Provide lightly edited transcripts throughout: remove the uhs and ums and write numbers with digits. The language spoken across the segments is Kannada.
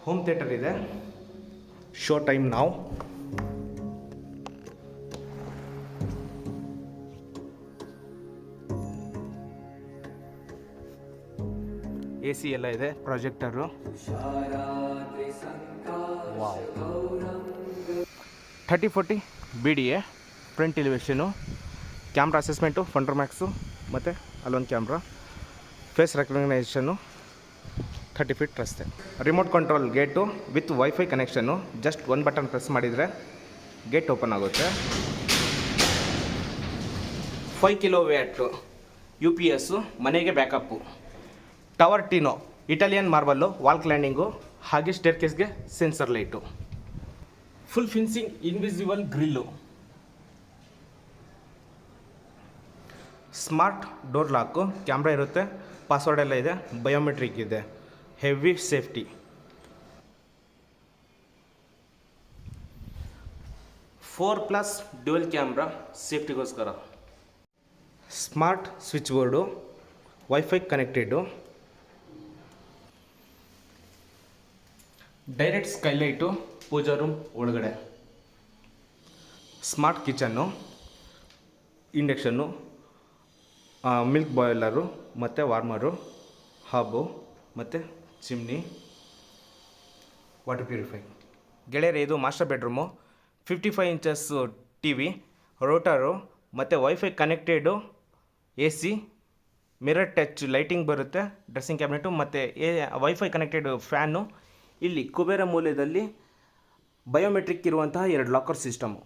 ಹೋಮ್ ಥಿಯೇಟರ್ ಇದೆ. ಶೋ ಟೈಮ್ ನಾವು AC ಎಲ್ಲ ಇದೆ, projector. Wow, 3040 BDA front elevation, camera assessment, Fundermax, ಮತ್ತು ಅಲ್ಲೊಂದು ಕ್ಯಾಮ್ರಾ, ಫೇಸ್ ರೆಕಗ್ನೈಸೇಷನ್ನು, 30 ಫೀಟ್ ರಸ್ತೆ. Remote control gate with wifi connection. Just ಒಂದು ಬಟನ್ ಪ್ರೆಸ್ ಮಾಡಿದರೆ ಗೇಟ್ ಓಪನ್ ಆಗುತ್ತೆ. 5 kW UPS, ಮನೆಗೆ ಬ್ಯಾಕಪ್ಪು. ಟವರ್ ಟೀನೋ, ಇಟಾಲಿಯನ್ ಮಾರ್ಬಲ್ಲು, ವಾಲ್ ಕ್ಲೈಂಡಿಂಗು, ಹಾಗೆ ಸ್ಟೇರ್ ಕೇಸ್ಗೆ ಸೆನ್ಸರ್ ಲೈಟು. ಫುಲ್ ಫಿನ್ಸಿಂಗ್ invisible grill. Smart door lock, camera ಇರುತ್ತೆ, ಪಾಸ್ವರ್ಡ್ ಎಲ್ಲ ಇದೆ, ಬಯೋಮೆಟ್ರಿಕ್ ಇದೆ, ಹೆವಿ ಸೇಫ್ಟಿ. 4+ ಡ್ಯುಯಲ್ ಕ್ಯಾಮ್ರಾ ಸೇಫ್ಟಿಗೋಸ್ಕರ. Smart switch board, wifi connected, direct skylight puja room ಒಳಗಡೆ. Smart kitchen, induction, milk boiler ಮತ್ತು ವಾರ್ಮರು, ಹಾಬು ಮತ್ತು ಚಿಮ್ನಿ, ವಾಟರ್ ಪ್ಯೂರಿಫೈ. ಗೆಳೆಯರೆ, ಇದು master bedroom. 55 inches TV, router ಮತ್ತು wifi connected, AC, mirror touch lighting ಬರುತ್ತೆ, ಡ್ರೆಸ್ಸಿಂಗ್ ಕ್ಯಾಬಿನೆಟು ಮತ್ತು ವೈಫೈ ಕನೆಕ್ಟೆಡ್ ಫ್ಯಾನು. ಇಲ್ಲಿ ಕುಬೇರ ಮೂಲೆಯಲ್ಲಿ ಬಯೋಮೆಟ್ರಿಕ್ ಇರುವಂತಹ 2 ಲಾಕರ್ ಸಿಸ್ಟಮು.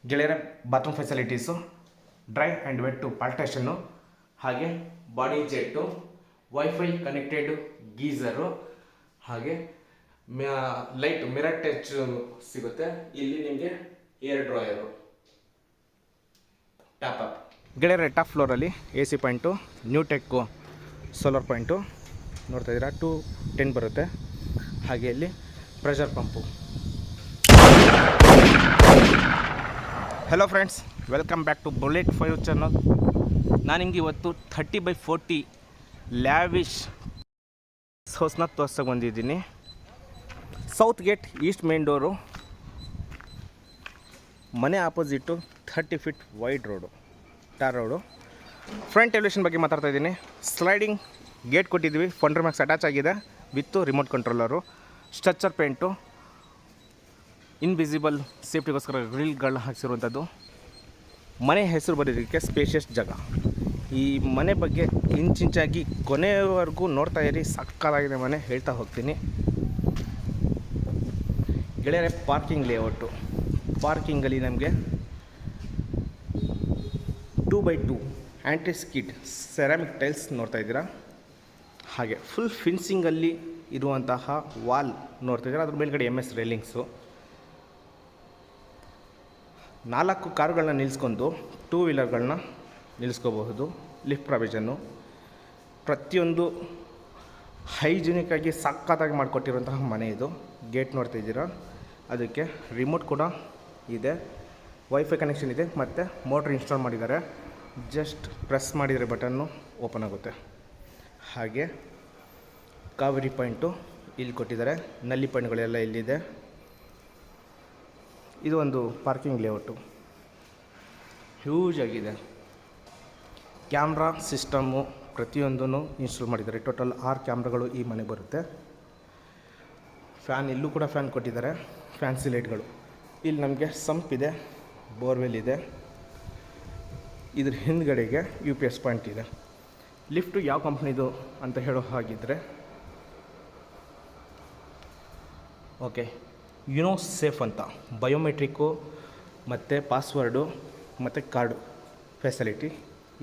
ಗೆಳೆಯರೆ, bathroom facilities, dry and wet partition, ಹಾಗೆ body jet, wifi connected geyser, ಹಾಗೆ ಲೈಟ್ ಮಿರರ್ ಟಚ್ ಸಿಗುತ್ತೆ. ಇಲ್ಲಿ ನಿಮಗೆ ಏರ್ ಡ್ರಾಯರು, ಟಾಪ್ ಅಪ್. ಗೆಳೆಯರೆ, ಟಾಪ್ ಫ್ಲೋರಲ್ಲಿ AC point, new tech solar point ನೋಡ್ತಾ ಇದ್ದೀರಾ, 210 ಬರುತ್ತೆ. ಹಾಗೆ ಇಲ್ಲಿ pressure pump. Hello friends, welcome back to bullet 5 channel. ನಾನು ನಿಮಗೆ ಇವತ್ತು 30x40 ಲ್ಯಾವಿಶ್ ಹೌಸ್ನ ತೋರ್ಸಕ್ಕೆ ಬಂದಿದ್ದೀನಿ. South gate east main door, ಮನೆ opposite 30 feet wide road, tar road. Front elevation ಬಗ್ಗೆ ಮಾತಾಡ್ತಾ ಇದ್ದೀನಿ. ಸ್ಲೈಡಿಂಗ್ ಗೇಟ್ ಕೊಟ್ಟಿದ್ದೀವಿ, ಫಂಡರ್ ಮ್ಯಾಕ್ಸ್ ಅಟ್ಯಾಚ್ ಆಗಿದೆ with remote controller. Structure paint, invisible ಸೇಫ್ಟಿಗೋಸ್ಕರ ಗ್ರಿಲ್ಗಳು ಹಾಕಿಸಿರುವಂಥದ್ದು. ಮನೆ ಹೆಸರು ಬರೋದಕ್ಕೆ ಸ್ಪೇಷಿಯಸ್ ಜಾಗ. ಈ ಮನೆ ಬಗ್ಗೆ ಇಂಚಿಂಚಾಗಿ ಕೊನೆಯವರೆಗೂ ನೋಡ್ತಾ ಇರಿ, ಸಕ್ಕತ್ತಾಗಿದೆ ಮನೆ, ಹೇಳ್ತಾ ಹೋಗ್ತೀನಿ. ಗೆಳೆಯರೆ, ಪಾರ್ಕಿಂಗ್ ಲೇಔಟು. ಪಾರ್ಕಿಂಗಲ್ಲಿ ನಮಗೆ 2x2 ಆ್ಯಂಟಿ ಸ್ಕಿಡ್ ಸೆರಾಮಿಕ್ ಟೈಲ್ಸ್ ನೋಡ್ತಾ ಇದ್ದೀರಾ. ಹಾಗೆ ಫುಲ್ ಫಿನ್ಸಿಂಗಲ್ಲಿ ಇರುವಂತಹ ವಾಲ್ ನೋಡ್ತಾ ಇದ್ದೀರಾ. ಅದ್ರ ಮೇಲ್ಗಡೆ MS ರೈಲಿಂಗ್ಸು. 4 ಕಾರುಗಳನ್ನ ನಿಲ್ಲಿಸ್ಕೊಂಡು 2 ವೀಲರ್ಗಳನ್ನ ನಿಲ್ಲಿಸ್ಕೋಬಹುದು. ಲಿಫ್ಟ್ ಪ್ರಾವಿಷನ್ನು, ಪ್ರತಿಯೊಂದು ಹೈಜಿನಿಕ್ಕಾಗಿ ಸಕ್ಕತ್ತಾಗಿ ಮಾಡಿಕೊಟ್ಟಿರುವಂತಹ ಮನೆ ಇದು. ಗೇಟ್ ನೋಡ್ತಾ ಇದ್ದೀರಾ, ಅದಕ್ಕೆ ರಿಮೋಟ್ ಕೂಡ ಇದೆ, ವೈಫೈ ಕನೆಕ್ಷನ್ ಇದೆ, ಮತ್ತು ಮೋಟ್ರ್ ಇನ್ಸ್ಟಾಲ್ ಮಾಡಿದ್ದಾರೆ. ಜಸ್ಟ್ ಪ್ರೆಸ್ ಮಾಡಿದರೆ ಬಟನ್ನು ಓಪನ್ ಆಗುತ್ತೆ. ಹಾಗೆ ಕಾವೇರಿ ಪಾಯಿಂಟು ಇಲ್ಲಿ ಕೊಟ್ಟಿದ್ದಾರೆ, ನಲ್ಲಿ ಪಾಯಿಂಟ್ಗಳೆಲ್ಲ ಇಲ್ಲಿದೆ. ಇದು ಒಂದು ಪಾರ್ಕಿಂಗ್ ಲೇಔಟು, ಹ್ಯೂಜ್ ಆಗಿದೆ. ಕ್ಯಾಮ್ರಾ ಸಿಸ್ಟಮ್ಮು ಪ್ರತಿಯೊಂದೂ ಇನ್ಸ್ಟಾಲ್ ಮಾಡಿದ್ದಾರೆ. ಟೋಟಲ್ 6 ಕ್ಯಾಮ್ರಾಗಳು ಈ ಮನೆ ಬರುತ್ತೆ. ಫ್ಯಾನ್, ಇಲ್ಲೂ ಕೂಡ ಫ್ಯಾನ್ ಕೊಟ್ಟಿದ್ದಾರೆ, ಫ್ಯಾನ್ಸಿ ಲೈಟ್ಗಳು. ಇಲ್ಲಿ ನಮಗೆ ಸಂಪ್ ಇದೆ, ಬೋರ್ವೆಲ್ ಇದೆ. ಇದ್ರ ಹಿಂದ್ಗಡೆಗೆ UPS ಪಾಯಿಂಟ್ ಇದೆ. ಲಿಫ್ಟು ಯಾವ ಕಂಪ್ನಿದು ಅಂತ ಹೇಳೋ ಹಾಗಿದ್ದರೆ, ಓಕೆ, ಯುನೋ ಸೇಫ್ ಅಂತ ಬಯೋಮೆಟ್ರಿಕ್ಕು ಮತ್ತು ಪಾಸ್ವರ್ಡು ಮತ್ತು ಕಾರ್ಡು ಫೆಸಿಲಿಟಿ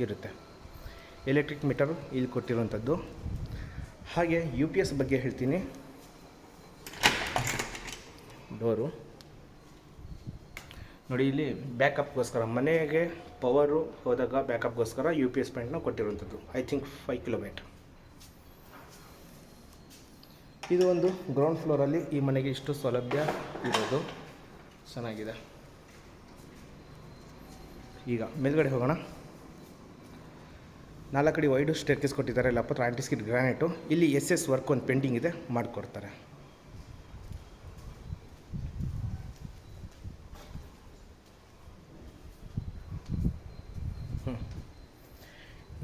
ಇರುತ್ತೆ. ಎಲೆಕ್ಟ್ರಿಕ್ ಮೀಟರು ಇಲ್ಲಿ ಕೊಟ್ಟಿರುವಂಥದ್ದು. ಹಾಗೆ UPS ಬಗ್ಗೆ ಹೇಳ್ತೀನಿ. ಡೋರು ನೋಡಿ, ಇಲ್ಲಿ ಬ್ಯಾಕಪ್ಗೋಸ್ಕರ, ಮನೆಗೆ ಪವರು ಹೋದಾಗ ಬ್ಯಾಕಪ್ಗೋಸ್ಕರ UPS ಪಾಯಿಂಟ್ನ ಕೊಟ್ಟಿರುವಂಥದ್ದು. I think 5 kW. ಇದು ಒಂದು ಗ್ರೌಂಡ್ ಫ್ಲೋರಲ್ಲಿ ಈ ಮನೆಗೆ ಇಷ್ಟು ಸೌಲಭ್ಯ ಇರೋದು, ಚೆನ್ನಾಗಿದೆ. ಈಗ ಮೇಲ್ಗಡೆ ಹೋಗೋಣ. 4 ಅಡಿ ವೈಡು ಸ್ಟೇರ್ಕೇಸ್ ಕೊಟ್ಟಿದ್ದಾರೆ. 70 ಆ್ಯಂಟಿ ಸ್ಕಿಡ್ ಗ್ರಾನೈಟು. ಇಲ್ಲಿ SS ವರ್ಕ್ ಒಂದು ಪೆಂಡಿಂಗ್ ಇದೆ, ಮಾಡಿಕೊಡ್ತಾರೆ.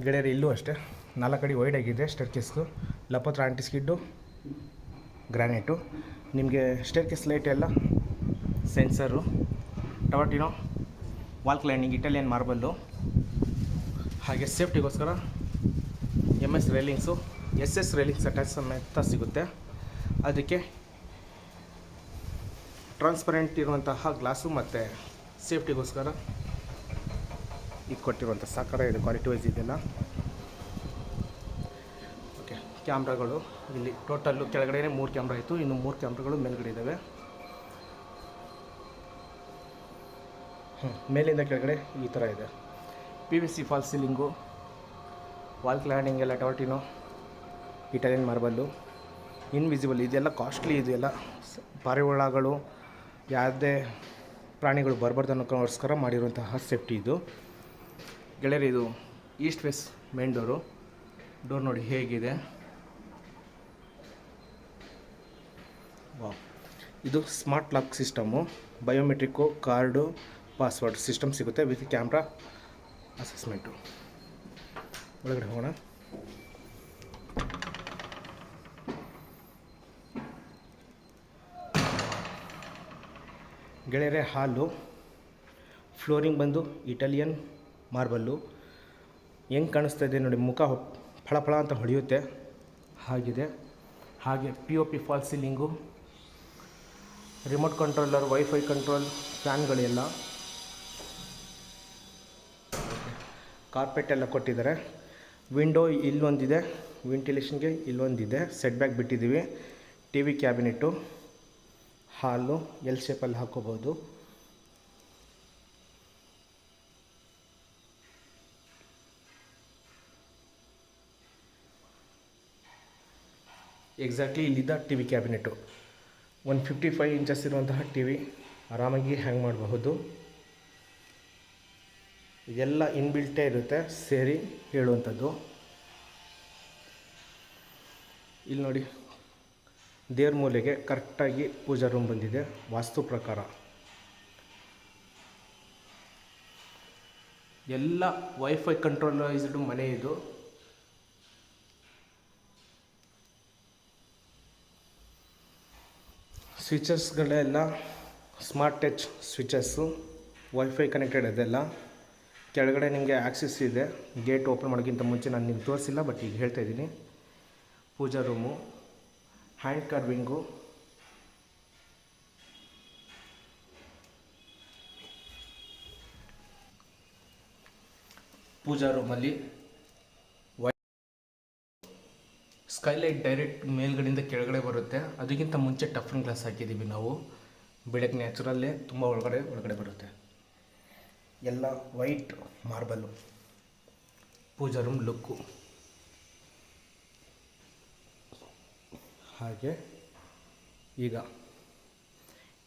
ಗೆಳೆಯರು ಇಲ್ಲೂ ಅಷ್ಟೇ 4 ಅಡಿ ವೈಡ್ ಆಗಿದೆ ಸ್ಟೇರ್ಕೇಸ್ದು. ಲಪತ್ರ ಆಂಟಿ ಸ್ಕಿಡ್ಡು ಗ್ರಾನೈಟು. ನಿಮಗೆ ಸ್ಟೇರ್ಕೇಸ್ ಲೈಟ್ ಎಲ್ಲ ಸೆನ್ಸರು. ಟವರ್ಟಿನೋ ವಾಲ್ ಕ್ಲೈಂಡಿಂಗ್ ಇಟಾಲಿಯನ್ ಮಾರ್ಬಲ್ಲು. ಹಾಗೆ ಸೇಫ್ಟಿಗೋಸ್ಕರ MS railings, SS railings attach ಸಮೇತ ಸಿಗುತ್ತೆ. ಅದಕ್ಕೆ ಟ್ರಾನ್ಸ್ಪರೆಂಟ್ ಇರುವಂತಹ ಗ್ಲಾಸು ಮತ್ತು ಸೇಫ್ಟಿಗೋಸ್ಕರ ಇದು ಕೊಟ್ಟಿರುವಂಥ ಸಾಕಾರ ಇದೆ, ಕ್ವಾಲಿಟಿ ವೈಸ್ ಇದೆಲ್ಲ. ಓಕೆ, ಕ್ಯಾಮ್ರಾಗಳು ಇಲ್ಲಿ ಟೋಟಲ್ಲು ಕೆಳಗಡೆ 3 ಕ್ಯಾಮ್ರಾ ಇತ್ತು, ಇನ್ನು 3 ಕ್ಯಾಮ್ರಾಗಳು ಮೇಲ್ಗಡೆ ಇದ್ದಾವೆ. ಮೇಲಿಂದ ಕೆಳಗಡೆ ಈ ಥರ ಇದೆ. PVC fall ceiling, wall cladding ಎಲ್ಲ ಟವರ್ಟಿನೋ ಇಟಾಲಿಯನ್ ಮಾರ್ಬಲ್ಲು, ಇನ್ವಿಸಿಬಲ್. ಇದೆಲ್ಲ ಕಾಸ್ಟ್ಲಿ. ಇದೆಲ್ಲ ಪಾರಿವಾಳಗಳು ಯಾವುದೇ ಪ್ರಾಣಿಗಳು ಬರಬಾರ್ದು ಅನ್ನೋಕ್ಕೋಸ್ಕರ ಮಾಡಿರುವಂತಹ ಸೇಫ್ಟಿ ಇದು. ಗೆಳೆಯರು ಇದು ಈಸ್ಟ್ ಫೇಸ್ ಮೇನ್ ಡೋರ್ ನೋಡಿ ಹೇಗಿದೆ. ವಾವ್, ಇದು smart lock system. Biometric, card, password system ಸಿಗುತ್ತೆ ವಿತ್ ಕ್ಯಾಮ್ರಾ ಅಸೆಸ್ಮೆಂಟು. ಒಳಗಡೆ ಹೋಗೋಣ. ಗೆಳೆಯರೆ ಹಾಲು, ಫ್ಲೋರಿಂಗ್ ಬಂದು ಇಟಾಲಿಯನ್ ಮಾರ್ಬಲ್ಲು. ಹೆಂಗೆ ಕಾಣಿಸ್ತಾ ಇದೆ ನೋಡಿ, ಮುಖ ಫಳ ಅಂತ ಹೊಳೆಯುತ್ತೆ ಹಾಗಿದೆ. ಹಾಗೆ POP fall ceiling, remote controller, wifi control, ಫ್ಯಾನ್ಗಳೆಲ್ಲ, ಕಾರ್ಪೆಟ್ ಎಲ್ಲ ಕೊಟ್ಟಿದ್ದಾರೆ. ವಿಂಡೋ ಇಲ್ಲೊಂದಿದೆ, ವೆಂಟಿಲೇಷನ್ಗೆ ಇಲ್ಲೊಂದಿದೆ. ಸೆಟ್ ಬ್ಯಾಕ್ ಬಿಟ್ಟಿದ್ದೀವಿ. TV ಕ್ಯಾಬಿನೆಟ್ಟು, ಹಾಲು L ಶೇಪಲ್ಲಿ ಹಾಕೋಬೋದು. ಎಕ್ಸಾಕ್ಟ್ಲಿ ಇಲ್ಲಿದ್ದ TV ಕ್ಯಾಬಿನೆಟ್ಟು 155 ಇಂಚಸ್ ಇರುವಂತಹ TV ಆರಾಮಾಗಿ ಹ್ಯಾಂಗ್ ಮಾಡಬಹುದು. ಇದೆಲ್ಲ ಇನ್ಬಿಲ್ಟೇ ಇರುತ್ತೆ, ಸೇರಿ ಹೇಳುವಂಥದ್ದು. ಇಲ್ಲಿ ನೋಡಿ, ದೇವ್ರ ಮೂಲೆಗೆ ಕರೆಕ್ಟಾಗಿ ಪೂಜಾ ರೂಮ್ ಬಂದಿದೆ ವಾಸ್ತು ಪ್ರಕಾರ. ಎಲ್ಲ ವೈಫೈ ಕಂಟ್ರೋಲೈಸ್ಡ್ ಮನೆ ಇದು. ಸ್ವಿಚಸ್ಗಳೆಲ್ಲ ಸ್ಮಾರ್ಟ್ ಟಚ್ ಸ್ವಿಚಸ್ಸು, ವೈಫೈ ಕನೆಕ್ಟೆಡ್ ಅದೆಲ್ಲ. ಕೆಳಗಡೆ ನಿಮಗೆ ಆಕ್ಸೆಸ್ ಇದೆ. ಗೇಟ್ ಓಪನ್ ಮಾಡೋಕ್ಕಿಂತ ಮುಂಚೆ ನಾನು ನಿಮ್ಗೆ ತೋರಿಸಿಲ್ಲ, ಬಟ್ ಈಗ ಹೇಳ್ತಾ ಇದ್ದೀನಿ. ಪೂಜಾ ರೂಮು, ಹ್ಯಾಂಡ್ ಕಾರ್ವಿಂಗು, ಪೂಜಾ ರೂಮಲ್ಲಿ ಸ್ಕೈಲೈಟ್ ಡೈರೆಕ್ಟ್ ಮೇಲ್ಗಡೆಯಿಂದ ಕೆಳಗಡೆ ಬರುತ್ತೆ. ಅದಕ್ಕಿಂತ ಮುಂಚೆ ಟಫನ್ ಗ್ಲಾಸ್ ಹಾಕಿದ್ದೀವಿ ನಾವು. ಬೆಳಗ್ಗೆ ನ್ಯಾಚುರಲ್ಲೇ ತುಂಬ ಒಳಗಡೆ ಬರುತ್ತೆ. ಎಲ್ಲ ವೈಟ್ ಮಾರ್ಬಲ್ಲು. ಪೂಜಾ ರೂಮ್ ಲುಕ್ಕು ಹಾಗೆ. ಈಗ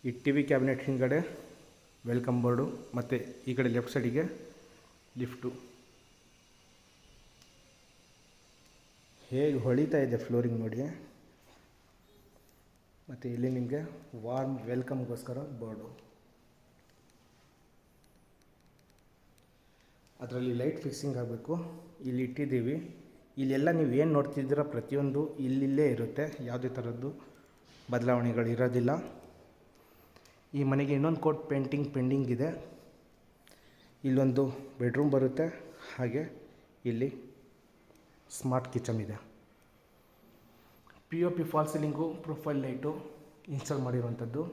ಈ TV ಕ್ಯಾಬಿನೆಟ್ ಹಿಂದ್ಗಡೆ ವೆಲ್ಕಮ್ ಬೋರ್ಡು, ಮತ್ತು ಈ ಕಡೆ ಲೆಫ್ಟ್ ಸೈಡಿಗೆ ಲಿಫ್ಟು. ಹೇಗೆ ಹೊಳಿತಾ ಇದೆ ಫ್ಲೋರಿಂಗ್ ನೋಡಿ. ಮತ್ತು ಇಲ್ಲಿ ನಿಮಗೆ ವಾರ್ಮ್ ವೆಲ್ಕಮ್ಗೋಸ್ಕರ ಬೋರ್ಡು. ಅದರಲ್ಲಿ ಲೈಟ್ ಫಿಕ್ಸಿಂಗ್ ಆಗಬೇಕು. ಇಲ್ಲಿ ಇಟ್ಟಿದ್ದೀವಿ. ಇಲ್ಲೆಲ್ಲ ನೀವು ಏನು ನೋಡ್ತಿದ್ದೀರ ಪ್ರತಿಯೊಂದು ಇಲ್ಲಿಲ್ಲೇ ಇರುತ್ತೆ. ಯಾವುದೇ ಥರದ್ದು ಬದಲಾವಣೆಗಳು ಇರೋದಿಲ್ಲ. ಈ ಮನೆಗೆ ಇನ್ನೊಂದು ಕೋಟ್ ಪೇಂಟಿಂಗ್ ಪೆಂಡಿಂಗ್ ಇದೆ. ಇಲ್ಲೊಂದು ಬೆಡ್ರೂಮ್ ಬರುತ್ತೆ. ಹಾಗೆ ಇಲ್ಲಿ ಸ್ಮಾರ್ಟ್ ಕಿಚನ್ ಇದೆ. POP fall ceiling, profile light install ಮಾಡಿರುವಂಥದ್ದು.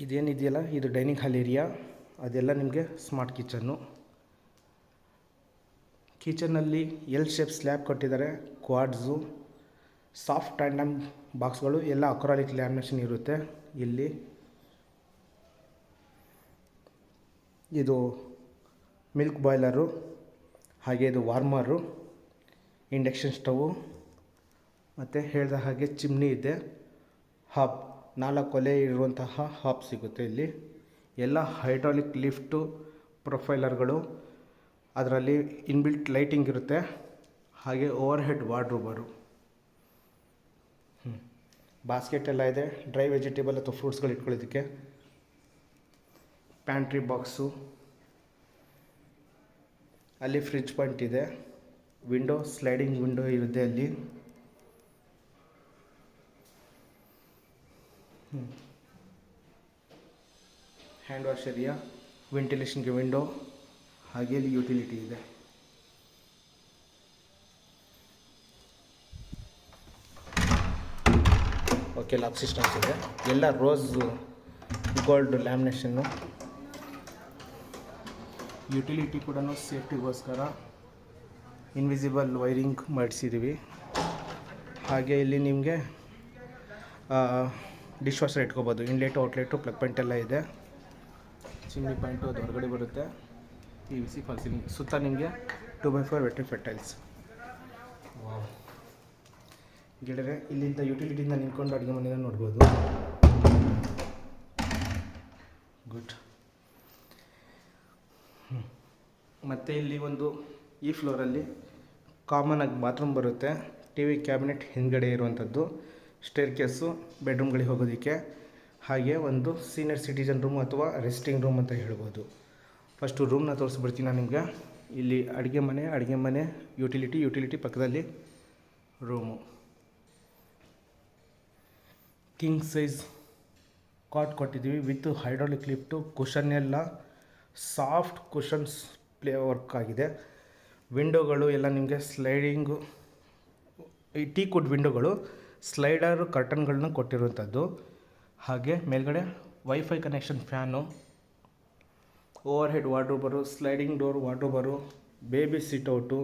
ಇದೇನಿದೆಯಲ್ಲ ಇದು ಡೈನಿಂಗ್ ಹಾಲ್ ಏರಿಯಾ. ಅದೆಲ್ಲ ನಿಮಗೆ ಸ್ಮಾರ್ಟ್ ಕಿಚನ್ನು. ಕಿಚನಲ್ಲಿ L ಶೇಪ್ ಸ್ಲ್ಯಾಬ್ ಕೊಟ್ಟಿದ್ದಾರೆ. ಕ್ವಾಡ್ಸು, ಸಾಫ್ಟ್ ಟ್ಯಾಂಡಮ್ ಬಾಕ್ಸ್ಗಳು ಎಲ್ಲ ಅಕ್ರಾಲಿಕ್ ಲ್ಯಾಮಿನೇಷನ್ ಇರುತ್ತೆ. ಇಲ್ಲಿ ಇದು ಮಿಲ್ಕ್ ಬಾಯ್ಲರು, ಹಾಗೆ ಇದು ವಾರ್ಮರು, ಇಂಡಕ್ಷನ್ ಸ್ಟವು, ಮತ್ತು ಹೇಳಿದ ಹಾಗೆ ಚಿಮ್ನಿ ಇದೆ. ಹಾಬ್ 4 ಒಲೆ ಇರುವಂತಹ ಹಾಬ್ ಸಿಗುತ್ತೆ ಇಲ್ಲಿ. ಎಲ್ಲ ಹೈಡ್ರಾಲಿಕ್ ಲಿಫ್ಟು, ಪ್ರೊಫೈಲರ್ಗಳು, ಅದರಲ್ಲಿ ಇನ್ಬಿಲ್ಟ್ ಲೈಟಿಂಗ್ ಇರುತ್ತೆ. ಹಾಗೆ ಓವರ್ ಹೆಡ್ ವಾರ್ಡ್ರೋಬರು. ಬಾಸ್ಕೆಟ್ ಎಲ್ಲ ಇದೆ, ಡ್ರೈ ವೆಜಿಟೇಬಲ್ ಅಥವಾ ಫ್ರೂಟ್ಸ್ಗಳು ಇಟ್ಕೊಳ್ಳೋದಕ್ಕೆ. ಪ್ಯಾಂಟ್ರಿ ಬಾಕ್ಸು, ಅಲ್ಲಿ ಫ್ರಿಡ್ಜ್ ಪಾಯಿಂಟ್ ಇದೆ, ವಿಂಡೋ ಸ್ಲೈಡಿಂಗ್ ವಿಂಡೋ ಇರುತ್ತೆ ಅಲ್ಲಿ. ಹ್ಯಾಂಡ್ ವಾಶ್ ಏರಿಯಾ, ವೆಂಟಿಲೇಷನ್ಗೆ ವಿಂಡೋ, ಹಾಗೆ ಇಲ್ಲಿ ಯುಟಿಲಿಟಿ ಇದೆ. ಓಕೆ, ಲಾಕ್ ಸಿಸ್ಟಮ್ಸ್ ಇದೆ, ಎಲ್ಲ ರೋಸ್ ಗೋಲ್ಡ್ ಲ್ಯಾಮಿನೇಷನ್ನು. ಯುಟಿಲಿಟಿ ಕೂಡ ಸೇಫ್ಟಿಗೋಸ್ಕರ ಇನ್ವಿಸಿಬಲ್ ವೈರಿಂಗ್ ಮಾಡಿಸಿದ್ದೀವಿ. ಹಾಗೆ ಇಲ್ಲಿ ನಿಮಗೆ ಡಿಶ್ ವಾಷರ್ ಇಟ್ಕೋಬೋದು. ಇನ್ಲೆಟು ಔಟ್ಲೆಟು ಪ್ಲಗ್ ಪಾಯಿಂಟ್ ಎಲ್ಲ ಇದೆ. ಚಿಮ್ನಿ ಪಾಯಿಂಟು ಅದು ಹೊರಗಡೆ ಬರುತ್ತೆ. PVC ಫಾಲ್ ಸೀಲಿಂಗ್, ಸುತ್ತ ನಿಮಗೆ 2x4 ವೆಟ್ರಿಫೈಡ್ ಟೈಲ್ಸ್. ಗೆಳೆಯರೆ, ಇಲ್ಲಿಂದ ಯುಟಿಲಿಟಿಯಿಂದ ನಿಂತ್ಕೊಂಡು ಅಡುಗೆ ಮನೆಯನ್ನು ನೋಡ್ಬೋದು. ಗುಡ್. ಮತ್ತು ಇಲ್ಲಿ ಈ ಫ್ಲೋರಲ್ಲಿ ಕಾಮನಾಗಿ ಬಾತ್ರೂಮ್ ಬರುತ್ತೆ. TV ಕ್ಯಾಬಿನೆಟ್ ಹಿಂದ್ಗಡೆ ಇರುವಂಥದ್ದು, ಸ್ಟೇರ್ ಕೇಸು ಬೆಡ್ರೂಮ್ಗಳಿಗೆ ಹೋಗೋದಕ್ಕೆ. ಹಾಗೆ ಒಂದು ಸೀನಿಯರ್ ಸಿಟಿಜನ್ ರೂಮ್ ಅಥವಾ ರೆಸ್ಟಿಂಗ್ ರೂಮ್ ಅಂತ ಹೇಳ್ಬೋದು. ಫಸ್ಟು ರೂಮ್ನ ತೋರಿಸ್ಬಿಡ್ತೀನಿ ನಾನು ನಿಮಗೆ. ಇಲ್ಲಿ ಅಡುಗೆ ಮನೆ, ಯುಟಿಲಿಟಿ ಪಕ್ಕದಲ್ಲಿ ರೂಮು. ಕಿಂಗ್ ಸೈಜ್ ಕಾಟ್ ಕೊಟ್ಟಿದ್ದೀವಿ ವಿತ್ ಹೈಡ್ರಾಲಿಕ್ ಲಿಫ್ಟು. ಕುಷನ್ ಎಲ್ಲ ಸಾಫ್ಟ್ ಕುಷನ್ಸ್ ಪ್ಲೇ ವರ್ಕ್ ಆಗಿದೆ. ವಿಂಡೋಗಳು ಎಲ್ಲ ನಿಮಗೆ ಸ್ಲೈಡಿಂಗು, ಈ ಟೀಕುಡ್ ವಿಂಡೋಗಳು, ಸ್ಲೈಡರು ಕರ್ಟನ್ಗಳನ್ನ ಕೊಟ್ಟಿರುವಂಥದ್ದು. ಹಾಗೆ ಮೇಲ್ಗಡೆ wifi connection fan, overhead wardrobe, sliding door wardrobe, baby sit out.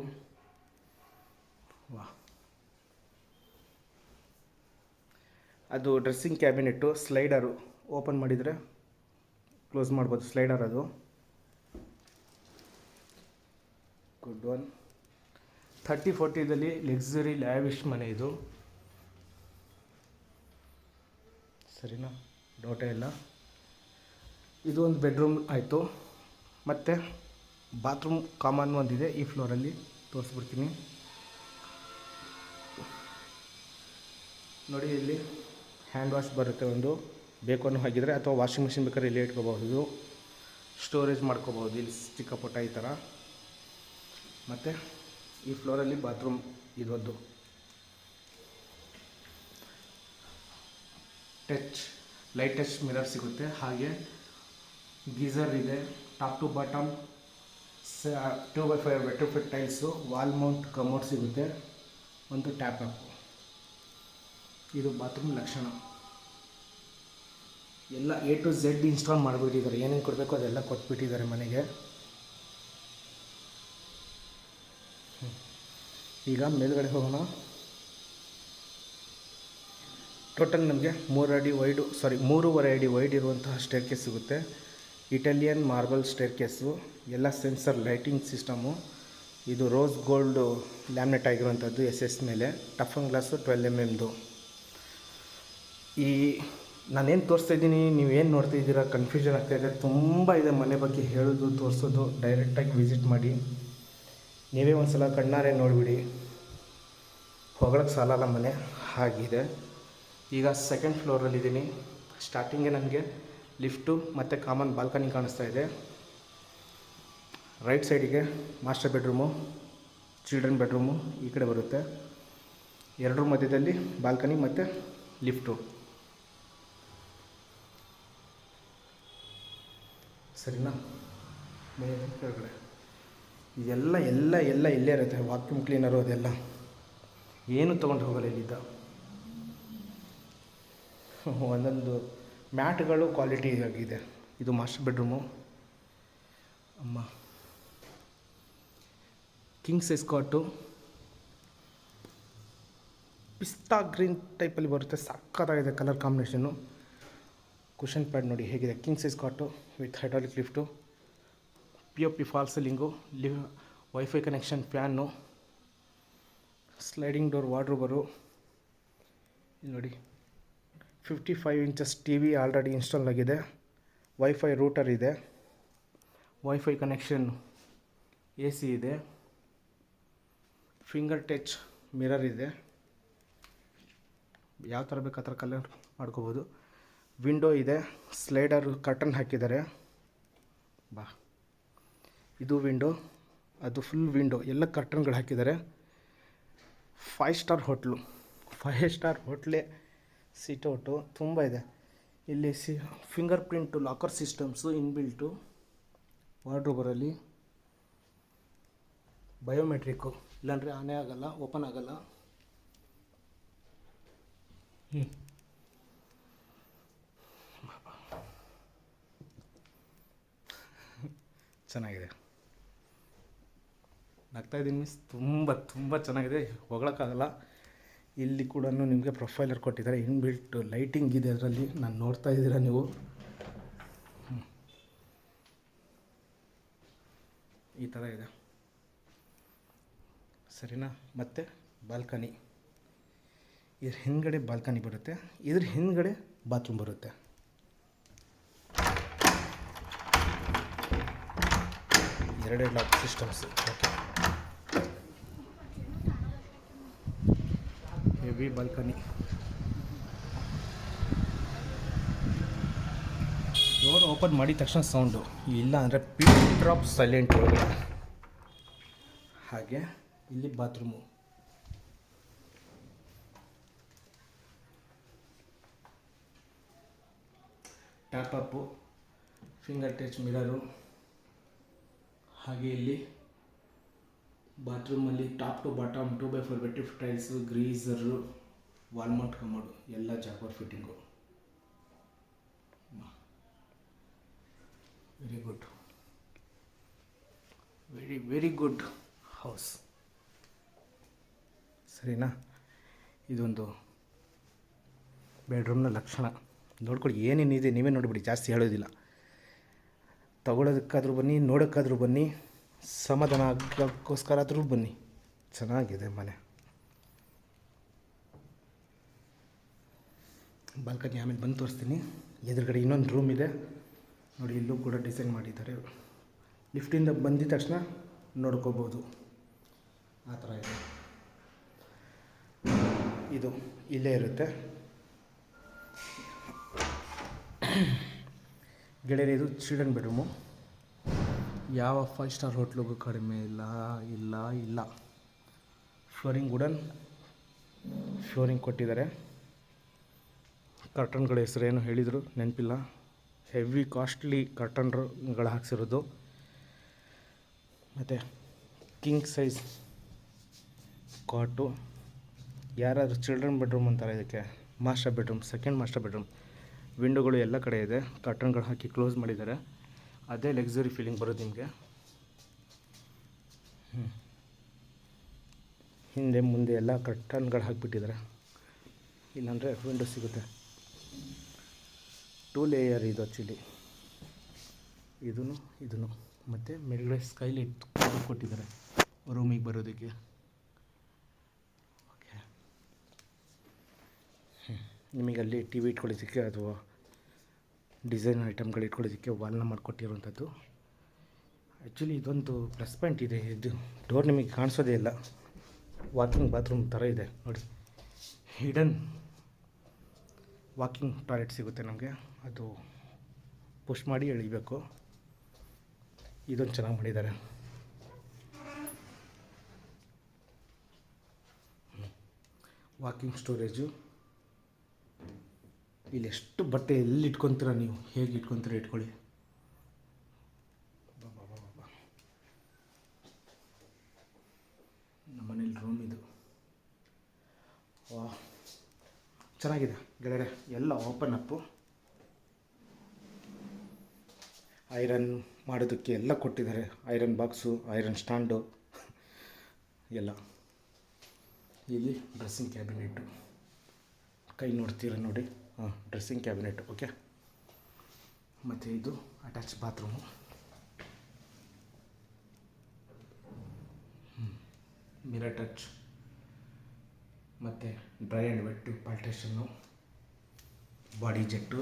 ಅದು ಡ್ರೆಸ್ಸಿಂಗ್ ಕ್ಯಾಬಿನೆಟ್ಟು, ಸ್ಲೈಡರು ಓಪನ್ ಮಾಡಿದರೆ ಕ್ಲೋಸ್ ಮಾಡ್ಬೋದು, ಸ್ಲೈಡರ್ ಅದು. Good one. 30-40ದಲ್ಲಿ ಲಕ್ಸುರಿ ಲ್ಯಾವಿಶ್ ಮನೆ ಇದು, ಸರಿನಾ? ಡೌಟೇ ಇಲ್ಲ. ಇದು ಒಂದು ಬೆಡ್ರೂಮ್ ಆಯಿತು. ಮತ್ತು ಬಾತ್ರೂಮ್ ಕಾಮನ್ ಒಂದಿದೆ ಈ ಫ್ಲೋರಲ್ಲಿ, ತೋರಿಸ್ಬಿಡ್ತೀನಿ ನೋಡಿ. ಇಲ್ಲಿ ಹ್ಯಾಂಡ್ ವಾಶ್ ಬರುತ್ತೆ ಒಂದು, ಬೇಕು ಅನ್ನೋ ಹಾಗಿದ್ರೆ, ಅಥವಾ ವಾಷಿಂಗ್ ಮಿಷಿನ್ ಬೇಕಾದ್ರೆ ಇಲ್ಲೇ ಇಟ್ಕೋಬಹುದು. ಸ್ಟೋರೇಜ್ ಮಾಡ್ಕೋಬೋದು ಇಲ್ಲಿ ಚಿಕ್ಕಪುಟ್ಟ ಈ ಥರ. ಮತ್ತು ಈ ಫ್ಲೋರಲ್ಲಿ ಬಾತ್ರೂಮ್ ಇದೊಂದು ಲೈಟ್ ಟಚ್ ಮಿರರ್ ಸಿಗುತ್ತೆ. ಹಾಗೆ ಗೀಝರ್ ಇದೆ, top to bottom 2x5 vitrified tiles, wall mount commode ಸಿಗುತ್ತೆ, ಒಂದು ಟ್ಯಾಪ್ ಹಾಕು. ಇದು ಬಾತ್ರೂಮ್ ಲಕ್ಷಣ. ಎಲ್ಲ A to Z ಇನ್ಸ್ಟಾಲ್ ಮಾಡಿಬಿಟ್ಟಿದ್ದಾರೆ. ಏನೇನು ಕೊಡಬೇಕು ಅದೆಲ್ಲ ಕೊಟ್ಬಿಟ್ಟಿದ್ದಾರೆ ಮನೆಗೆ. ಈಗ ಮೇಲ್ಗಡೆ ಹೋಗೋಣ. ಟೋಟಲ್ ನಮಗೆ 3.5 ಅಡಿ ವೈಡ್ ಇರುವಂತಹ ಸ್ಟೇರ್ ಕೇಸ್ ಸಿಗುತ್ತೆ. ಇಟಾಲಿಯನ್ ಮಾರ್ಬಲ್ ಸ್ಟೇರ್ ಕೇಸು, ಎಲ್ಲ ಸೆನ್ಸರ್ ಲೈಟಿಂಗ್ ಸಿಸ್ಟಮು. ಇದು ರೋಸ್ ಗೋಲ್ಡ್ ಲ್ಯಾಮಿನೇಟ್ ಆಗಿರುವಂಥದ್ದು SS ಮೇಲೆ. Toughen glass 12 mm. ಈ ನಾನೇನು ತೋರಿಸ್ತಾಯಿದ್ದೀನಿ, ನೀವೇನು ನೋಡ್ತಾ ಇದ್ದೀರಾ, ಕನ್ಫ್ಯೂಷನ್ ಆಗ್ತಾಯಿದೆ. ತುಂಬ ಇದೆ ಮನೆ ಬಗ್ಗೆ ಹೇಳೋದು, ತೋರಿಸೋದು. ಡೈರೆಕ್ಟಾಗಿ ವಿಸಿಟ್ ಮಾಡಿ, ನೀವೇ ಒಂದು ಸಲ ಕಣ್ಣಾರೆ ನೋಡಿಬಿಡಿ. ಹೊಗಳಕ್ಕೆ ಸಾಲಲ್ಲ ಮನೆ ಹಾಗಿದೆ. ಈಗ ಸೆಕೆಂಡ್ ಫ್ಲೋರಲ್ಲಿದ್ದೀನಿ. ಸ್ಟಾರ್ಟಿಂಗೇ ನನಗೆ ಲಿಫ್ಟು ಮತ್ತು ಕಾಮನ್ ಬಾಲ್ಕನಿ ಕಾಣಿಸ್ತಾ ಇದೆ. ರೈಟ್ ಸೈಡಿಗೆ ಮಾಸ್ಟರ್ ಬೆಡ್ರೂಮು, ಚಿಲ್ಡ್ರನ್ ಬೆಡ್ರೂಮು ಈ ಕಡೆ ಬರುತ್ತೆ. ಎರಡರ ಮಧ್ಯದಲ್ಲಿ ಬಾಲ್ಕನಿ ಮತ್ತು ಲಿಫ್ಟು, ಸರಿನಾ? ಮೇಲೆ ಕೆಳಗಡೆ ಇದೆಲ್ಲ ಇಲ್ಲೇ ಇರುತ್ತೆ. ವಾಕ್ಯೂಮ್ ಕ್ಲೀನರು ಅದೆಲ್ಲ ಏನು ತೊಗೊಂಡು ಹೋಗಲ್ಲ ಇಲ್ಲಿದ್ದ. ಒಂದೊಂದು ಮ್ಯಾಟ್ಗಳು ಕ್ವಾಲಿಟಿ ಆಗಿದೆ. ಇದು ಮಾಸ್ಟರ್ ಬೆಡ್ರೂಮು. ಅಮ್ಮ ಕಿಂಗ್ ಸೈಜ್ ಕಾಟು, ಪಿಸ್ತಾ ಗ್ರೀನ್ ಟೈಪಲ್ಲಿ ಬರುತ್ತೆ. ಸಕ್ಕತ್ತಾಗಿದೆ ಕಲರ್ ಕಾಂಬಿನೇಷನ್ನು. ಕುಷನ್ ಪ್ಯಾಡ್ ನೋಡಿ ಹೇಗಿದೆ. King size cot with hydraulic lift, POP fall ceiling, wifi connection fan, sliding door wardrobe. ಇಲ್ಲಿ ನೋಡಿ 55 inches TV ಆಲ್ರೆಡಿ ಇನ್ಸ್ಟಾಲ್ ಆಗಿದೆ. ವೈಫೈ ರೂಟರ್ ಇದೆ, ವೈಫೈ ಕನೆಕ್ಷನ್, AC ಇದೆ, ಫಿಂಗರ್ ಟಚ್ ಮಿರರ್ ಇದೆ. ಯಾವ ಥರ ಬೇಕು ಆ ಥರ ಕಲರ್ ಮಾಡ್ಕೋಬೋದು. ವಿಂಡೋ ಇದೆ, ಸ್ಲೈಡರ್ ಕರ್ಟನ್ ಹಾಕಿದ್ದಾರೆ. ಇದು ವಿಂಡೋ, ಅದು ಫುಲ್ ವಿಂಡೋ ಎಲ್ಲ ಕರ್ಟನ್ಗಳು ಹಾಕಿದ್ದಾರೆ. 5 ಸ್ಟಾರ್ ಹೋಟ್ಲು, 5 ಸ್ಟಾರ್ ಹೋಟ್ಲೇ ಸಿಟೌಟು ತುಂಬ ಇದೆ. ಇಲ್ಲಿ fingerprint locker systems inbuilt, ವಾರ್ಡ್ರೋಬರಲ್ಲಿ ಬಯೋಮೆಟ್ರಿಕ್ಕು, ಇಲ್ಲಾಂದರೆ ಆನೇ ಆಗಲ್ಲ, ಓಪನ್ ಆಗಲ್ಲ. ಚೆನ್ನಾಗಿದೆ, ನಗ್ತಾಯಿದ್ದೀನಿ ಮಿಸ್, ತುಂಬ ಚೆನ್ನಾಗಿದೆ, ಹೊಗಳಕ್ಕಾಗಲ್ಲ. ಇಲ್ಲಿ ಕೂಡ ನಿಮಗೆ ಪ್ರೊಫೈಲರ್ ಕೊಟ್ಟಿದ್ದಾರೆ, ಇನ್ಬಿಲ್ಟ್ ಲೈಟಿಂಗ್ ಇದೆ ಅದರಲ್ಲಿ, ನಾನು ನೋಡ್ತಾ ಇದ್ದೀರಾ ನೀವು. ಈ ಥರ ಇದೆ, ಸರಿನಾ. ಮತ್ತು ಬಾಲ್ಕನಿ, ಇದ್ರ ಹಿಂದ್ಗಡೆ ಬಾಲ್ಕನಿ ಬರುತ್ತೆ, ಇದ್ರ ಹಿಂದ್ಗಡೆ ಬಾತ್ರೂಮ್ ಬರುತ್ತೆ. ಎರಡೇ lock systems. Okay, heavy balcony. Door open ಮಾಡಿದ ತಕ್ಷಣ ಸೌಂಡು, ಇಲ್ಲ ಅಂದರೆ ಪಿನ್ ಡ್ರಾಪ್ ಸೈಲೆಂಟ್ ಒಳಗಡೆ. ಹಾಗೆ ಇಲ್ಲಿ ಬಾತ್ರೂಮು, ಟ್ಯಾಪಪ್ಪು, ಫಿಂಗರ್ ಟಚ್ ಮಿರರು. ಹಾಗೆ ಇಲ್ಲಿ ಬಾತ್ರೂಮಲ್ಲಿ ಟಾಪ್ ಟು ಬಾಟಮ್ 2x4 ವೆಟ್ಟಿಫ್ ಟೈಲ್ಸು, ಗ್ರೀಸರು, ವಾಲ್ಮೌಂಟ್ ಕಮೋಡು ಎಲ್ಲ Jaquar fitting. Very good, very good house, ಸರಿನಾ. ಇದೊಂದು ಬೆಡ್ರೂಮ್ನ ಲಕ್ಷಣ ನೋಡ್ಕೊಳ್ಳಿ, ಏನೇನಿದೆ ನೀವೇ ನೋಡಿಬಿಡಿ, ಜಾಸ್ತಿ ಹೇಳೋದಿಲ್ಲ. ತಗೊಳ್ಳೋದಕ್ಕಾದ್ರೂ ಬನ್ನಿ, ನೋಡೋಕ್ಕಾದ್ರೂ ಬನ್ನಿ, ಸಮಾಧಾನ ಆಗೋಕ್ಕೋಸ್ಕರ ಆದರೂ ಬನ್ನಿ. ಚೆನ್ನಾಗಿದೆ ಮನೆ. ಬಾಲ್ಕನಿ ಆಮೇಲೆ ಬಂದು ತೋರಿಸ್ತೀನಿ. ಎದುರುಗಡೆ ಇನ್ನೊಂದು ರೂಮ್ ಇದೆ ನೋಡಿ, ಇಲ್ಲೂ ಕೂಡ ಡಿಸೈನ್ ಮಾಡಿದ್ದಾರೆ. ಲಿಫ್ಟಿಂದ ಬಂದಿದ ತಕ್ಷಣ ನೋಡ್ಕೋಬೋದು, ಆ ಥರ ಇದೆ. ಇದು ಇಲ್ಲೇ ಇರುತ್ತೆ ಗೆಳೆಯರೆ. ಇದು ಚಿಲ್ಡ್ರನ್ ಬೆಡ್ರೂಮು. ಯಾವ 5 ಸ್ಟಾರ್ ಹೋಟ್ಲಿಗೂ ಕಡಿಮೆ ಇಲ್ಲ. ಫ್ಲೋರಿಂಗ್ ವುಡನ್ ಫ್ಲೋರಿಂಗ್ ಕೊಟ್ಟಿದ್ದಾರೆ. ಕರ್ಟನ್ಗಳ ಹೆಸರೇನು ಹೇಳಿದರು ನೆನಪಿಲ್ಲ. ಹೆವಿ ಕಾಸ್ಟ್ಲಿ ಕರ್ಟನ್ಗಳು ಹಾಕ್ಸಿರೋದು. ಮತ್ತು ಕಿಂಗ್ ಸೈಜ್ ಕಾಟು. ಯಾರಾದರೂ ಚಿಲ್ಡ್ರನ್ ಬೆಡ್ರೂಮ್ ಅಂತಾರೆ ಇದಕ್ಕೆ. Master bedroom, second master bedroom. ವಿಂಡೋಗಳು ಎಲ್ಲ ಕಡೆ ಇದೆ, ಕರ್ಟನ್ಗಳು ಹಾಕಿ ಕ್ಲೋಸ್ ಮಾಡಿದ್ದಾರೆ. ಅದೇ ಲಕ್ಸುರಿ ಫೀಲಿಂಗ್ ಬರೋದು ನಿಮಗೆ. ಹಿಂದೆ ಮುಂದೆ ಎಲ್ಲ ಕರ್ಟನ್ಗಳು ಹಾಕಿಬಿಟ್ಟಿದ್ದಾರೆ, ಇಲ್ಲಾಂದರೆ ವಿಂಡೋ ಸಿಗುತ್ತೆ. 2 ಲೇಯರ್ ಇದು ಆ್ಯಕ್ಚುಲಿ, ಇದೂ ಮತ್ತು ಮೇಲ್ಗಡೆ ಸ್ಕೈಲೈಟ್ ಕೊಟ್ಟಿದ್ದಾರೆ ರೂಮಿಗೆ ಬರೋದಕ್ಕೆ. ಓಕೆ, ನಿಮಗೆ ಅಲ್ಲಿ ಟಿ ವಿ ಇಟ್ಕೊಳ್ಳೋದಕ್ಕೆ ಅಥವಾ ಡಿಸೈನ್ ಐಟಮ್ಗಳು ಇಟ್ಕೊಳ್ಳೋದಕ್ಕೆ ವಾಲ್ನ ಮಾಡಿಕೊಟ್ಟಿರುವಂಥದ್ದು. ಆ್ಯಕ್ಚುಲಿ ಇದೊಂದು ಪ್ಲಸ್ ಪಾಯಿಂಟ್ ಇದೆ. ಇದು ಡೋರ್ ನಿಮಗೆ ಕಾಣಿಸೋದೇ ಇಲ್ಲ, ವಾಕಿಂಗ್ ಬಾತ್ರೂಮ್ ಥರ ಇದೆ ನೋಡಿ. ಹಿಡನ್ ವಾಕಿಂಗ್ ಟಾಯ್ಲೆಟ್ ಸಿಗುತ್ತೆ ನಮಗೆ, ಅದು ಪುಷ್ ಮಾಡಿ ಎಳಿಬೇಕು. ಇದೊಂದು ಚೆನ್ನಾಗಿ ಮಾಡಿದ್ದಾರೆ. Walking storage. ಇಲ್ಲಿ ಎಷ್ಟು ಬಟ್ಟೆ ಎಲ್ಲಿ ಇಟ್ಕೊತೀರ ನೀವು, ಹೇಗೆ ಇಟ್ಕೊತೀರ ಇಟ್ಕೊಳ್ಳಿ. ನಮ್ಮ ಮನೇಲಿ ರೂಮ್ ಇದು. ವಾ, ಚೆನ್ನಾಗಿದೆ ಗೆಳೆಯರೆ. ಎಲ್ಲ ಓಪನ್ ಅಪ್ಪು, ಐರನ್ ಮಾಡೋದಕ್ಕೆ ಎಲ್ಲ ಕೊಟ್ಟಿದ್ದಾರೆ. ಐರನ್ ಬಾಕ್ಸು, ಐರನ್ ಸ್ಟ್ಯಾಂಡು ಎಲ್ಲ. ಇಲ್ಲಿ ಡ್ರೆಸ್ಸಿಂಗ್ ಕ್ಯಾಬಿನೆಟ್ಟು, ಕೈ ನೋಡ್ತೀರ ನೋಡಿ, ಡ್ರೆಸ್ಸಿಂಗ್ ಕ್ಯಾಬಿನೆಟ್. ಓಕೆ, ಮತ್ತು ಇದು ಅಟ್ಯಾಚ್ ಬಾತ್ರೂಮು. ಮಿರರ್ ಟಚ್ ಮತ್ತು dry and wet partition, body jet.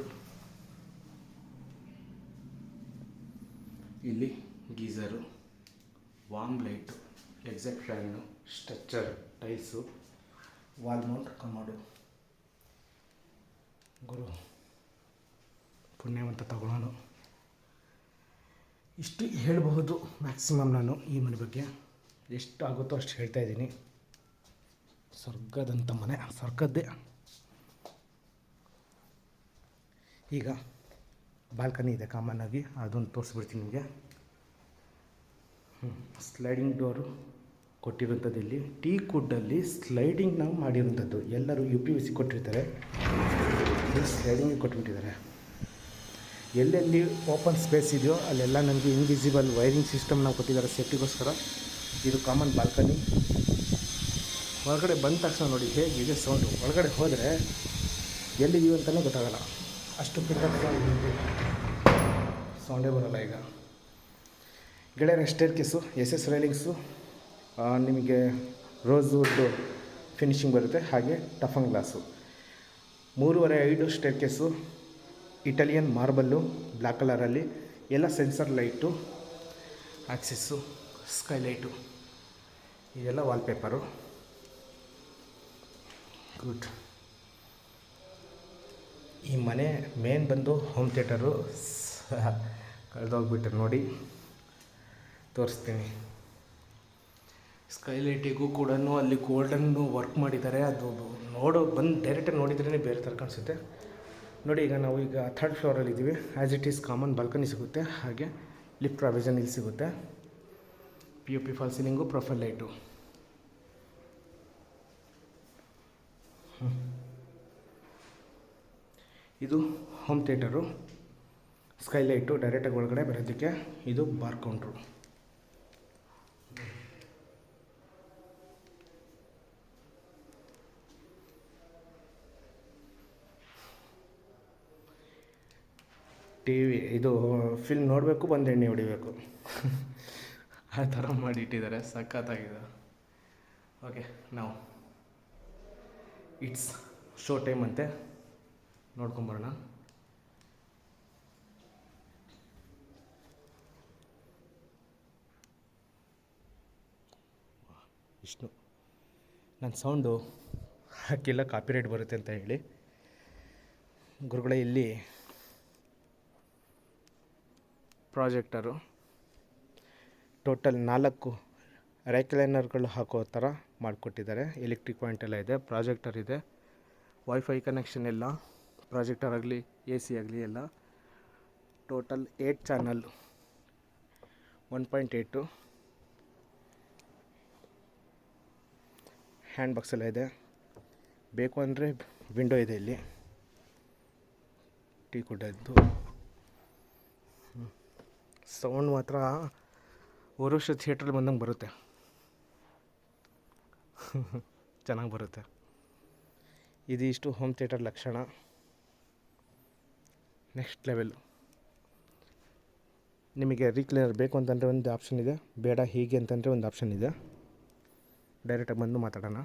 ಇಲ್ಲಿ geyser, warm light, exact fan, structure tiles, wall mount commode. ಗುರು ಪುಣ್ಯವಂತ ತಗೊಳ್ಳೋನು. ಇಷ್ಟು ಹೇಳಬಹುದು ಮ್ಯಾಕ್ಸಿಮಮ್ ನಾನು ಈ ಮನೆ ಬಗ್ಗೆ. ಎಷ್ಟು ಆಗುತ್ತೋ ಅಷ್ಟು ಹೇಳ್ತಾ ಇದ್ದೀನಿ. ಸ್ವರ್ಗದಂಥ ಮನೆ, ಸ್ವರ್ಗದ್ದೇ. ಈಗ ಬಾಲ್ಕನಿ ಇದೆ ಕಾಮನ್ನಾಗಿ, ಅದೊಂದು ತೋರಿಸ್ಬಿಡ್ತೀನಿ ನಿಮಗೆ. ಸ್ಲೈಡಿಂಗ್ ಡೋರು ಕೊಟ್ಟಿರುವಂಥದ್ದು. ಇಲ್ಲಿ ಟೀ ಕುಡ್ಡಲ್ಲಿ ಸ್ಲೈಡಿಂಗ್ ನಾವು ಮಾಡಿರುವಂಥದ್ದು. ಎಲ್ಲರೂ UPVC ಕೊಟ್ಟಿರ್ತಾರೆ, ಇಲ್ಲಿ ಸ್ಲೈಡಿಂಗ್ ಕೊಟ್ಬಿಟ್ಟಿದ್ದಾರೆ. ಎಲ್ಲೆಲ್ಲಿ ಓಪನ್ ಸ್ಪೇಸ್ ಇದೆಯೋ ಅಲ್ಲೆಲ್ಲ ನನಗೆ ಇನ್ವಿಸಿಬಲ್ ವೈರಿಂಗ್ ಸಿಸ್ಟಮ್ ನಾವು ಕೊಟ್ಟಿದ್ದಾರೆ ಸೇಫ್ಟಿಗೋಸ್ಕರ. ಇದು ಕಾಮನ್ ಬಾಲ್ಕನಿ. ಹೊರಗಡೆ ಬಂದ ತಕ್ಷಣ ನೋಡಿ ಹೇಗಿದೆ ಸೌಂಡು. ಒಳಗಡೆ ಹೋದರೆ ಎಲ್ಲಿದ್ದೀವಿ ಅಂತಲೇ ಗೊತ್ತಾಗಲ್ಲ, ಅಷ್ಟು ಪಿಕಪ್ ಸೌಂಡೇ ಬರೋಲ್ಲ. ಈಗ ಗೆಳೆಯರ ಸ್ಟೇರ್ ಕೇಸು, SS ರೈಲಿಂಗ್ಸು, ನಿಮಗೆ ರೋಸ್ವುಡ್ ಫಿನಿಶಿಂಗ್ ಬರುತ್ತೆ, ಹಾಗೆ toughen glass. 3.5 stair case, Italian marble black ಕಲರಲ್ಲಿ, ಎಲ್ಲ ಸೆನ್ಸರ್ ಲೈಟು, ಆಕ್ಸಿಸ್ಸು, ಸ್ಕೈಲೈಟು, ಇದೆಲ್ಲ ವಾಲ್ಪೇಪರು. ಗುಡ್. ಈ ಮನೆ ಮೇನ್ ಬಂದು ಹೋಮ್ ಥಿಯೇಟರು. ಕಳೆದೋಗ್ಬಿಟ್ರೆ ನೋಡಿ, ತೋರಿಸ್ತೀನಿ. ಸ್ಕೈಲೈಟಿಗೂ ಕೂಡ ಅಲ್ಲಿ ಗೋಲ್ಡನ್ನು ವರ್ಕ್ ಮಾಡಿದ್ದಾರೆ. ಅದು ಬಂದು ಡೈರೆಕ್ಟಾಗಿ ನೋಡಿದ್ರೇ ಬೇರೆ ಥರ ಕಾಣಿಸುತ್ತೆ ನೋಡಿ. ಈಗ ನಾವು 3rd ಫ್ಲೋರಲ್ಲಿ ಇದ್ದೀವಿ. As it is common balcony ಸಿಗುತ್ತೆ, ಹಾಗೆ ಲಿಫ್ಟ್ ಪ್ರಾವಿಷನ್ ಇಲ್ಲಿ ಸಿಗುತ್ತೆ. POP fall ceiling, profile light. ಇದು ಹೋಮ್ ಥಿಯೇಟರು. ಸ್ಕೈಲೈಟು ಡೈರೆಕ್ಟಾಗಿ ಒಳಗಡೆ ಬರೋದಕ್ಕೆ. ಇದು ಬಾರ್ ಕೌಂಟ್ರು. TV ಇದು ಫಿಲ್ಮ್ ನೋಡಬೇಕು, ಬಂದು ಎಣ್ಣೆ ಹೊಡಿಬೇಕು ಆ ಥರ ಮಾಡಿಟ್ಟಿದ್ದಾರೆ, ಸಖತ್ತಾಗಿದೆ. ಓಕೆ, ನಾವು ಇಟ್ಸ್ ಶೋ ಟೈಮ್ ಅಂತೆ, ನೋಡ್ಕೊಂಬರೋಣ. ಇಷ್ಟು ನನ್ನ ಸೌಂಡು ಹಾಕಿಲ್ಲ, ಕಾಪಿರೈಟ್ ಬರುತ್ತೆ ಅಂತ ಹೇಳಿ. ಗುರುಗಳೇ, ಇಲ್ಲಿ ಪ್ರಾಜೆಕ್ಟರು ಟೋಟಲ್ 4 ರೆಕ್ಲೈನರ್ಗಳು ಹಾಕೋ ಥರ ಮಾಡಿಕೊಟ್ಟಿದ್ದಾರೆ. ಎಲೆಕ್ಟ್ರಿಕ್ ಪಾಯಿಂಟ್ ಎಲ್ಲ ಇದೆ, ಪ್ರಾಜೆಕ್ಟರ್ ಇದೆ, ವೈಫೈ ಕನೆಕ್ಷನ್ ಎಲ್ಲ, ಪ್ರಾಜೆಕ್ಟರ್ ಆಗಲಿ AC ಆಗಲಿ ಎಲ್ಲ. ಟೋಟಲ್ 8 ಚಾನಲ್, 1.8 ಹ್ಯಾಂಡ್ ಬಾಕ್ಸ್ ಎಲ್ಲ ಇದೆ. ಬೇಕು ಅಂದರೆ ವಿಂಡೋ ಇದೆ ಇಲ್ಲಿ, ಟೀ ಕುಡ್ಡದ್ದು. ಸೌಂಡ್ ಮಾತ್ರ ವರ್ಷ ಥಿಯೇಟ್ರಲ್ಲಿ ಬಂದಂಗೆ ಬರುತ್ತೆ, ಚೆನ್ನಾಗಿ ಬರುತ್ತೆ. ಇದಿಷ್ಟು ಹೋಮ್ ಥಿಯೇಟರ್ ಲಕ್ಷಣ. Next level. ನಿಮಗೆ ರೀಕ್ಲೀನರ್ ಬೇಕು ಅಂತಂದರೆ ಒಂದು ಆಪ್ಷನ್ ಇದೆ, ಬೇಡ ಹೀಗೆ ಅಂತಂದರೆ ಒಂದು ಆಪ್ಷನ್ ಇದೆ. ಡೈರೆಕ್ಟಾಗಿ ಬಂದು ಮಾತಾಡೋಣ.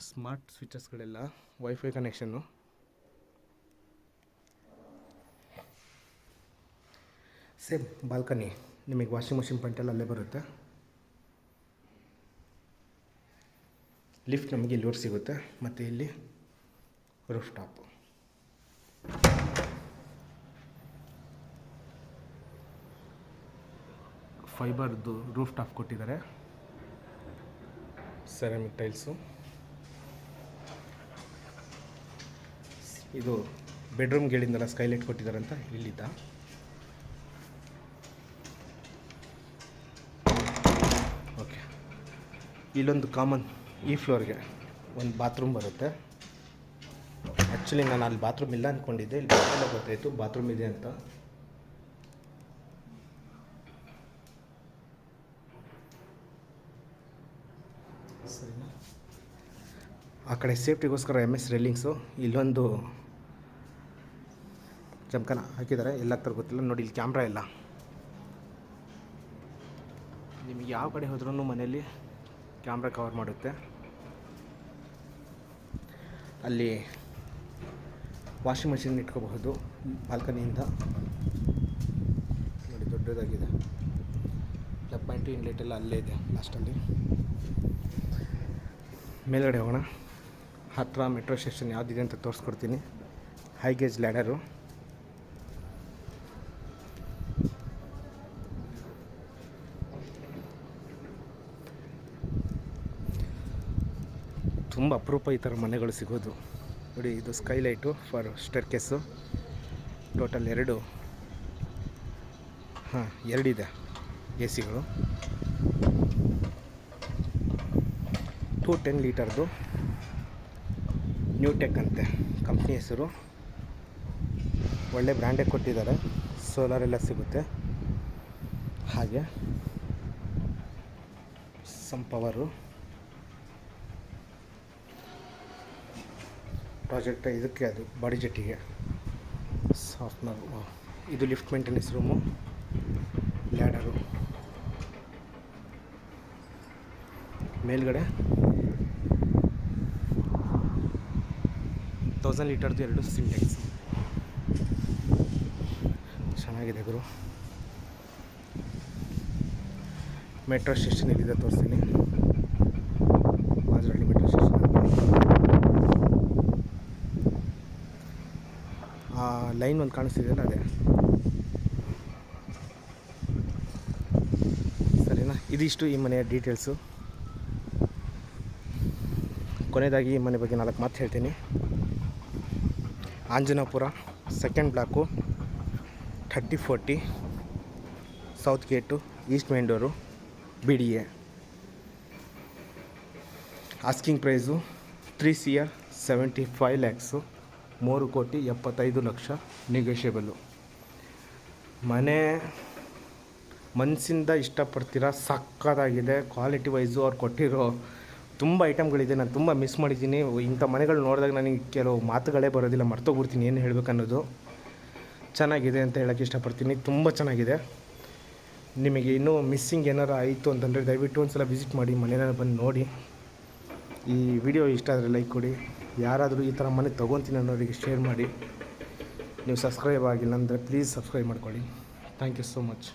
ಸ್ಮಾರ್ಟ್ ಸ್ವಿಚಸ್ಗಳೆಲ್ಲ, ವೈಫೈ ಕನೆಕ್ಷನ್ನು. Same balcony. ನಿಮಗೆ ವಾಷಿಂಗ್ ಮಿಷಿನ್ ಪಾಯಿಂಟೆಲ್ಲ ಅಲ್ಲೇ ಬರುತ್ತೆ. ಲಿಫ್ಟ್ ನಮಗೆ ಇಲ್ಲಿವರೆಗೆ ಸಿಗುತ್ತೆ, ಮತ್ತು ಇಲ್ಲಿ ರೂಫ್ ಟಾಪು. ಫೈಬರ್ದು ರೂಫ್ ಟಾಪ್ ಕೊಟ್ಟಿದ್ದಾರೆ, ಸೆರಾಮಿಕ್ ಟೈಲ್ಸು. ಇದು ಬೆಡ್ರೂಮ್ಗೆ ಹೇಳಿದ್ನಲ್ಲ ಸ್ಕೈಲೈಟ್ ಕೊಟ್ಟಿದ್ದಾರೆ ಅಂತ, ಇಲ್ಲಿದ್ದ. ಓಕೆ, ಇಲ್ಲೊಂದು ಕಾಮನ್ ಈ ಫ್ಲೋರ್ಗೆ ಒಂದು ಬಾತ್ರೂಮ್ ಬರುತ್ತೆ. ಆ್ಯಕ್ಚುಲಿ ನಾನು ಅಲ್ಲಿ ಬಾತ್ರೂಮ್ ಇಲ್ಲ ಅಂದ್ಕೊಂಡಿದ್ದೆ, ಇಲ್ಲಿ ಎಲ್ಲ ಗೊತ್ತಾಯಿತು ಬಾತ್ರೂಮ್ ಇದೆ ಅಂತ. ಸರಿನಾ? ಆ ಕಡೆ ಸೇಫ್ಟಿಗೋಸ್ಕರ MS ರೈಲಿಂಗ್ಸು. ಇಲ್ಲೊಂದು ಜಂಕನ ಹಾಕಿದ್ದಾರೆ, ಎಲ್ಲ ಥರ ಗೊತ್ತಿಲ್ಲ ನೋಡಿ. ಇಲ್ಲಿ ಕ್ಯಾಮ್ರಾ ಇಲ್ಲ. ನಿಮಗೆ ಯಾವ ಕಡೆ ಹೋದ್ರೂ ಮನೆಯಲ್ಲಿ ಕ್ಯಾಮ್ರಾ ಕವರ್ ಮಾಡುತ್ತೆ. ಅಲ್ಲಿ ವಾಷಿಂಗ್ ಮಿಷಿನ್ ಇಟ್ಕೋಬಹುದು ಬಾಲ್ಕನಿಯಿಂದ. ನೋಡಿ ದೊಡ್ಡದಾಗಿದೆ. ಪಾಯಿಂಟ್ ಇನ್ಲೆಟ್ ಎಲ್ಲ ಅಲ್ಲೇ ಇದೆ ಲಾಸ್ಟಲ್ಲಿ. ಮೇಲ್ಗಡೆ ಹೋಗೋಣ. ಹತ್ತಿರ ಮೆಟ್ರೋ ಸ್ಟೇಷನ್ ಯಾವುದಿದೆ ಅಂತ ತೋರಿಸ್ಕೊಡ್ತೀನಿ. High gauge ladder. ತುಂಬ ಅಪರೂಪ ಈ ಥರ ಮನೆಗಳು ಸಿಗೋದು. ನೋಡಿ, ಇದು ಸ್ಕೈಲೈಟು ಫಾರ್ ಸ್ಟೇರ್ಕೇಸು. ಟೋಟಲ್ ಎರಡಿದೆ ಎ ಸಿಗಳು. 210 ಲೀಟರ್ದು ನ್ಯೂ ಟೆಕ್ ಅಂತೆ ಕಂಪ್ನಿ ಹೆಸರು. ಒಳ್ಳೆ ಬ್ರ್ಯಾಂಡೇ ಕೊಟ್ಟಿದ್ದಾರೆ. ಸೋಲಾರ್ ಎಲ್ಲ ಸಿಗುತ್ತೆ. ಹಾಗೆ ಸಮ್ ಪವರು ಪ್ರಾಜೆಕ್ಟ್ ಇದಕ್ಕೆ, ಅದು ಬಾಡಿ ಜೆಟ್ಟಿಗೆ ಸಾಫ್ಟ್ನರ್. ಇದು ಲಿಫ್ಟ್ ಮೇಂಟೆನೆನ್ಸ್ ರೂಮು, ಲ್ಯಾಡರು. ಮೇಲ್ಗಡೆ 1000 ಲೀಟರ್ದು 2 ಸಿಂಟೆಕ್ಸ್. ಚೆನ್ನಾಗಿದೆ ಗುರು. ಮೆಟ್ರೋ ಸ್ಟೇಷನ್ ಇಲ್ಲಿದೆ, ತೋರಿಸ್ತೀನಿ. ಮಾಜರಳ್ಳಿ ಮೆಟ್ರೋ ಸ್ಟೇಷನ್. ಆ ಲೈನ್ ಒಂದು ಕಾಣಿಸ್ತಿದೆಯಲ್ಲ, ಅದೇ. ಸರಿನಾ? ಇದಿಷ್ಟು ಈ ಮನೆಯ ಡೀಟೇಲ್ಸು. ಕೊನೆಯದಾಗಿ ಈ ಮನೆ ಬಗ್ಗೆ 4 ಮಾತು ಹೇಳ್ತೀನಿ. ಆಂಜನಾಪುರ, 2nd block, 3040 south gate, East main door, BDA. Asking price 3,75 lakhs, 3,75,00,000 negotiable. ಮನೆ ಮನಸ್ಸಿಂದ ಇಷ್ಟಪಡ್ತೀರಾ, ಸಕ್ಕತ್ತಾಗಿದೆ. ಕ್ವಾಲಿಟಿ ವೈಸು ಅವ್ರು ಕೊಟ್ಟಿರೋ ತುಂಬ ಐಟಮ್ಗಳಿದೆ. ನಾನು ತುಂಬ ಮಿಸ್ ಮಾಡಿದ್ದೀನಿ. ಇಂಥ ಮನೆಗಳು ನೋಡಿದಾಗ ನನಗೆ ಕೆಲವು ಮಾತುಗಳೇ ಬರೋದಿಲ್ಲ, ಮರ್ತೋಗ್ಬಿಡ್ತೀನಿ ಏನು ಹೇಳಬೇಕನ್ನೋದು. ಚೆನ್ನಾಗಿದೆ ಅಂತ ಹೇಳೋಕ್ಕೆ ಇಷ್ಟಪಡ್ತೀನಿ. ತುಂಬ ಚೆನ್ನಾಗಿದೆ. ನಿಮಗೆ ಇನ್ನೂ ಮಿಸ್ಸಿಂಗ್ ಏನಾರು ಆಯಿತು ಅಂತಂದರೆ ದಯವಿಟ್ಟು ಒಂದು ಸಲ ವಿಸಿಟ್ ಮಾಡಿ, ಮನೇನ ಬಂದು ನೋಡಿ. ಈ ವಿಡಿಯೋ ಇಷ್ಟ ಆದರೆ ಲೈಕ್ ಕೊಡಿ. ಯಾರಾದರೂ ಈ ಥರ ಮನೆ ತೊಗೊತೀನಿ ಅನ್ನೋರಿಗೆ ಶೇರ್ ಮಾಡಿ. ನೀವು ಸಬ್ಸ್ಕ್ರೈಬ್ ಆಗಿಲ್ಲ ಅಂದರೆ ಪ್ಲೀಸ್ ಸಬ್ಸ್ಕ್ರೈಬ್ ಮಾಡ್ಕೊಳ್ಳಿ. Thank you so much.